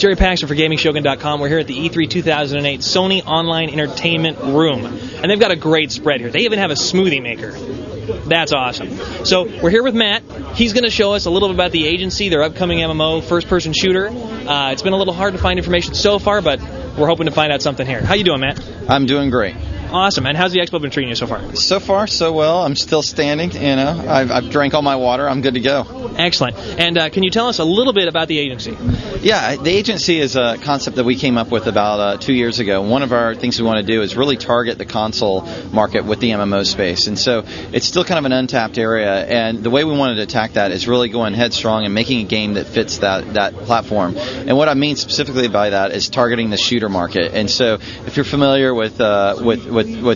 Jerry Paxton for GamingShogun.com. We're here at the E3 2008 Sony Online Entertainment Room, and they've got a great spread here. They even have a smoothie maker. That's awesome. So we're here with Matt. He's going to show us a little bit about the agency, their upcoming MMO, first-person shooter. It's been a little hard to find information so far, but we're hoping to find out something here. How you doing, Matt? I'm doing great. Awesome. And how's the expo been treating you so far? So far, so well. I'm still standing. You know, I've drank all my water. I'm good to go. Excellent. And can you tell us a little bit about the agency? Yeah, the agency is a concept that we came up with about 2 years ago. One of our things we want to do is really target the console market with the MMO space. And so it's still kind of an untapped area. And the way we wanted to attack that is really going headstrong and making a game that fits that platform. And what I mean specifically by that is targeting the shooter market. And so if you're familiar with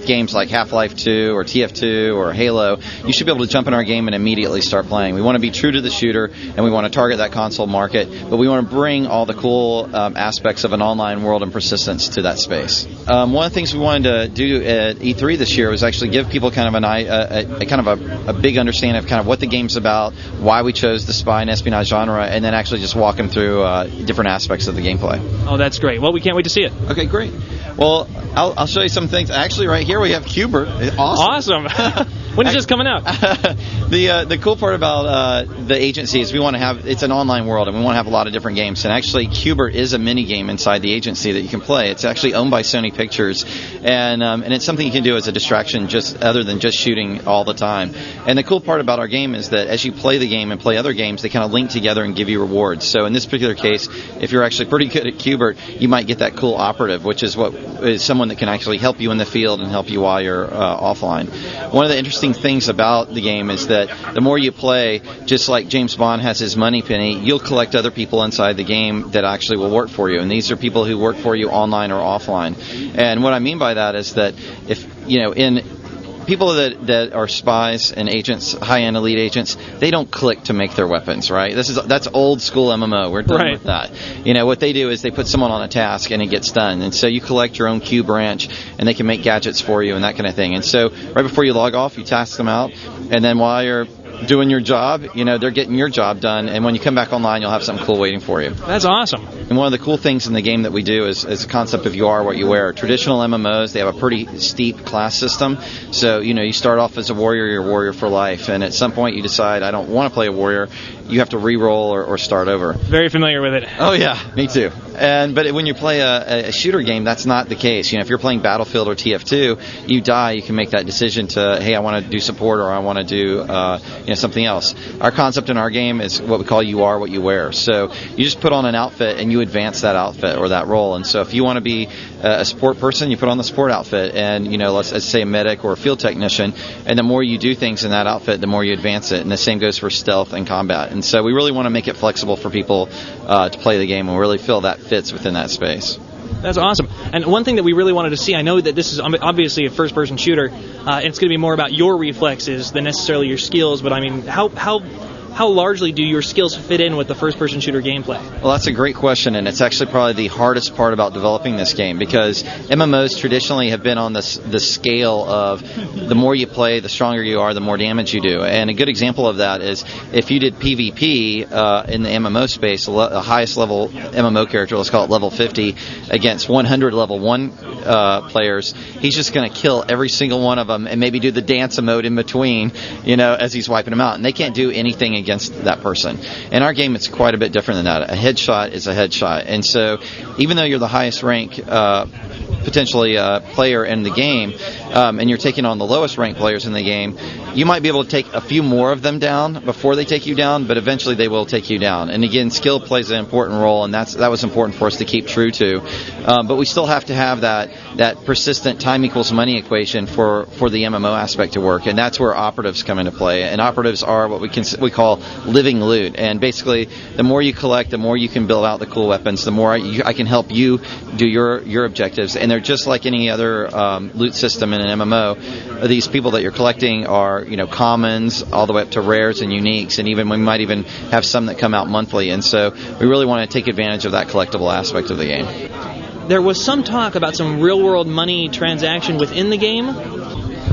games like Half-Life 2 or TF2 or Halo, you should be able to jump in our game and immediately start playing. We want to be true to the shooter, and we want to target that console market, but we want to bring all the cool aspects of an online world and persistence to that space. One of the things we wanted to do at E3 this year was actually give people kind of a big understanding of kind of what the game's about, why we chose the spy and espionage genre, and then actually just walk them through different aspects of the gameplay. Oh, that's great. Well, we can't wait to see it. Okay, great. Well, I'll show you some things. Actually, right here we have Qbert. Awesome. When is this coming out? The cool part about the agency is we want to have, it's an online world, and we want to have a lot of different games. And actually, Qbert is a mini game inside the agency that you can play. It's actually owned by Sony Pictures, and it's something you can do as a distraction, just other than just shooting all the time. And the cool part about our game is that as you play the game and play other games, they kind of link together and give you rewards. So in this particular case, if you're actually pretty good at Qbert, you might get that cool operative, which is someone that can actually help you in the field and help you while you're offline. One of the interesting things about the game is that the more you play, just like James Bond has his money penny, you'll collect other people inside the game that actually will work for you, and these are people who work for you online or offline. And what I mean by that is that if in people that are spies and agents, high-end elite agents, they don't click to make their weapons, right? That's old school MMO. We're done with that. What they do is they put someone on a task and it gets done. And so you collect your own Q branch and they can make gadgets for you and that kind of thing. And so right before you log off, you task them out, and then while you're doing your job, they're getting your job done, and when you come back online, you'll have something cool waiting for you. That's awesome. And one of the cool things in the game that we do is the concept of you are what you wear. Traditional MMOs, they have a pretty steep class system, so you start off as a warrior, you're a warrior for life, and at some point you decide, I don't want to play a warrior, you have to re-roll or start over. Very familiar with it. Oh yeah, me too. But when you play a shooter game, that's not the case. If you're playing Battlefield or TF2, you die, you can make that decision to, hey, I want to do support, or I want to do something else. Our concept in our game is what we call you are what you wear. So you just put on an outfit and you advance that outfit or that role. And so if you want to be a support person, you put on the support outfit, and let's say a medic or a field technician, and the more you do things in that outfit, the more you advance it. And the same goes for stealth and combat. And so we really want to make it flexible for people to play the game, and we really feel that fits within that space. That's awesome. And one thing that we really wanted to see, I know that this is obviously a first-person shooter, and it's going to be more about your reflexes than necessarily your skills, but I mean, how largely do your skills fit in with the first-person shooter gameplay? Well, that's a great question, and it's actually probably the hardest part about developing this game, because MMOs traditionally have been on the scale of the more you play, the stronger you are, the more damage you do. And a good example of that is if you did PvP in the MMO space, the highest level MMO character, let's call it level 50, against 100 level 1 players, he's just going to kill every single one of them and maybe do the dance mode in between, as he's wiping them out. And they can't do anything against that person. In our game, it's quite a bit different than that. A headshot is a headshot. And so even though you're the highest rank potentially player in the game, and you're taking on the lowest ranked players in the game, you might be able to take a few more of them down before they take you down, but eventually they will take you down. And again, skill plays an important role, and that was important for us to keep true to. But we still have to have that persistent time equals money equation for the MMO aspect to work, and that's where operatives come into play. And operatives are what we call living loot. And basically, the more you collect, the more you can build out the cool weapons, the more I can help you do your objectives. And they're just like any other loot system in an MMO. These people that you're collecting are commons all the way up to rares and uniques, and we might even have some that come out monthly. And so we really want to take advantage of that collectible aspect of the game. There was some talk about some real-world money transaction within the game.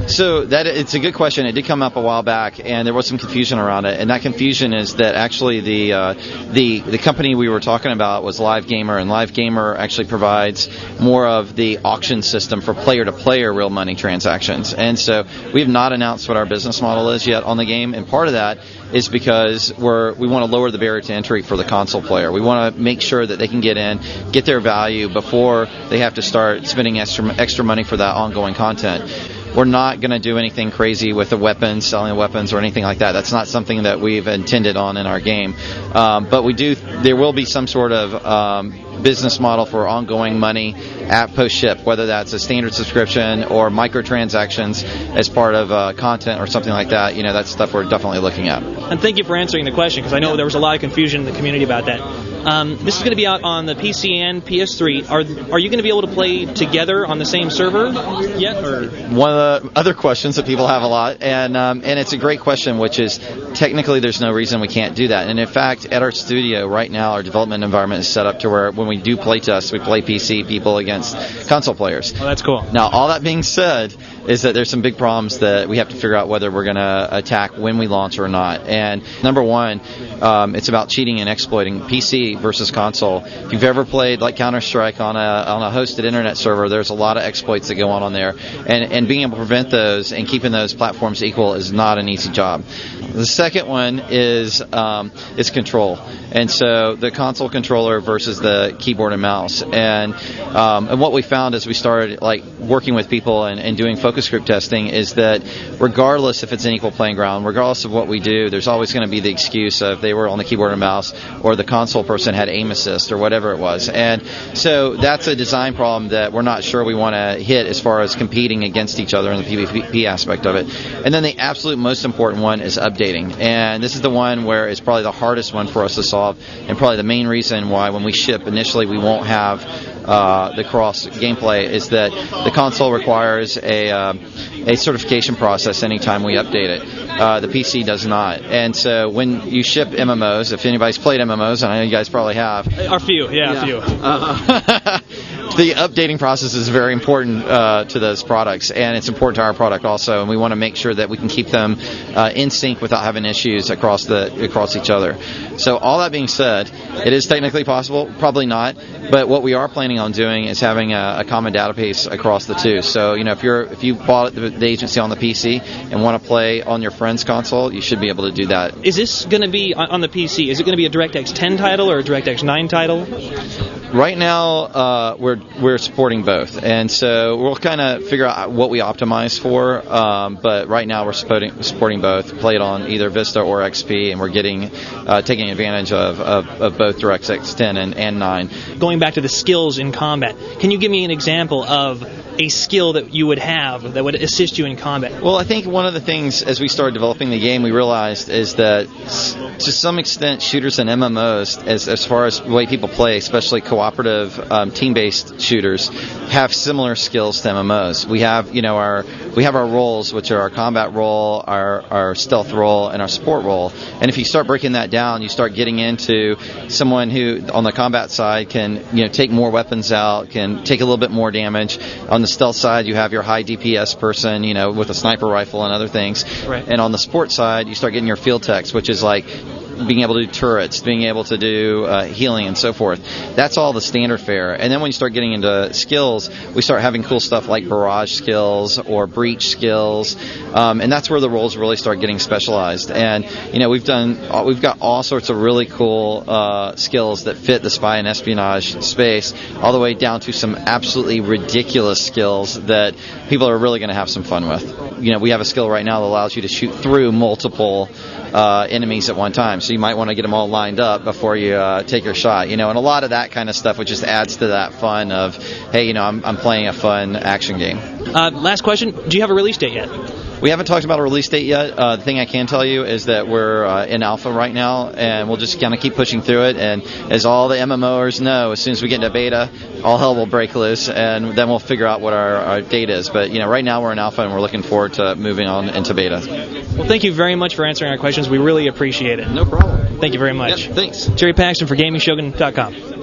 So it's a good question. It did come up a while back, and there was some confusion around it. And that confusion is that actually the company we were talking about was Live Gamer, and Live Gamer actually provides more of the auction system for player-to-player real money transactions. And so we have not announced what our business model is yet on the game, and part of that is because we want to lower the barrier to entry for the console player. We want to make sure that they can get in, get their value before they have to start spending extra money for that ongoing content. We're not going to do anything crazy with the weapons, selling the weapons, or anything like that. That's not something that we've intended on in our game. But there will be some sort of business model for ongoing money at post-ship, whether that's a standard subscription or microtransactions as part of content or something like that. That's stuff we're definitely looking at. And thank you for answering the question, because I know there was a lot of confusion in the community about that. This is going to be out on the PC and PS3. Are you going to be able to play together on the same server yet? Or? One of the other questions that people have a lot, and it's a great question, which is technically there's no reason we can't do that. And in fact, at our studio right now, our development environment is set up to where when we do play tests, we play PC people against console players. Oh, that's cool. Now, all that being said, is that there's some big problems that we have to figure out whether we're going to attack when we launch or not. And number one, it's about cheating and exploiting PC versus console. If you've ever played like Counter-Strike on a hosted internet server, there's a lot of exploits that go on there, and being able to prevent those and keeping those platforms equal is not an easy job. The second one is control, and so the console controller versus the keyboard and mouse. And what we found as we started working with people and doing focus group testing is that regardless if it's an equal playing ground, regardless of what we do, there's always going to be the excuse of they were on the keyboard and mouse, or the console person had aim assist, or whatever it was. And so that's a design problem that we're not sure we want to hit as far as competing against each other in the PvP aspect of it. And then the absolute most important one is updating. And this is the one where it's probably the hardest one for us to solve, and probably the main reason why when we ship initially we won't have the cross gameplay is that the console requires a certification process anytime we update it. The PC does not. And so when you ship MMOs, if anybody's played MMOs, and I know you guys probably have. A few. The updating process is very important to those products, and it's important to our product also, and we want to make sure that we can keep them in sync without having issues across each other. So all that being said, it is technically possible, probably not, but what we are planning on doing is having a common database across the two. So if you bought the agency on the PC and want to play on your friend's console, you should be able to do that. Is this going to be on the PC? Is it going to be a DirectX 10 title or a DirectX 9 title? Right now, we're supporting both, and so we'll kind of figure out what we optimize for. But right now, we're supporting both. Play it on either Vista or XP, and we're taking advantage of both DirectX 10 and 9. Going back to the skills in combat, can you give me an example of a skill that you would have that would assist you in combat? Well, I think one of the things as we started developing the game we realized is that to some extent shooters and MMOs, as far as the way people play, especially cooperative team-based shooters, have similar skills to MMOs. We have our roles, which are our combat role, our stealth role, and our support role. And if you start breaking that down, you start getting into someone who on the combat side can take more weapons out, can take a little bit more damage. On the stealth side, you have your high DPS person, with a sniper rifle and other things. Right. And on the support side, you start getting your field techs, which is like being able to do turrets, being able to do healing and so forth. That's all the standard fare. And then when you start getting into skills, we start having cool stuff like barrage skills or breach skills, and that's where the roles really start getting specialized. And we've got all sorts of really cool skills that fit the spy and espionage space, all the way down to some absolutely ridiculous skills that people are really going to have some fun with. We have a skill right now that allows you to shoot through multiple enemies at one time. So you might want to get them all lined up before you take your shot, and a lot of that kind of stuff, which just adds to that fun of, hey, I'm playing a fun action game. Last question, do you have a release date yet? We haven't talked about a release date yet. The thing I can tell you is that we're in alpha right now, and we'll just kind of keep pushing through it. And as all the MMOers know, as soon as we get into beta, all hell will break loose, and then we'll figure out what our date is. But right now we're in alpha, and we're looking forward to moving on into beta. Well, thank you very much for answering our questions. We really appreciate it. No problem. Thank you very much. Yep, thanks. Jerry Paxton for GamingShogun.com.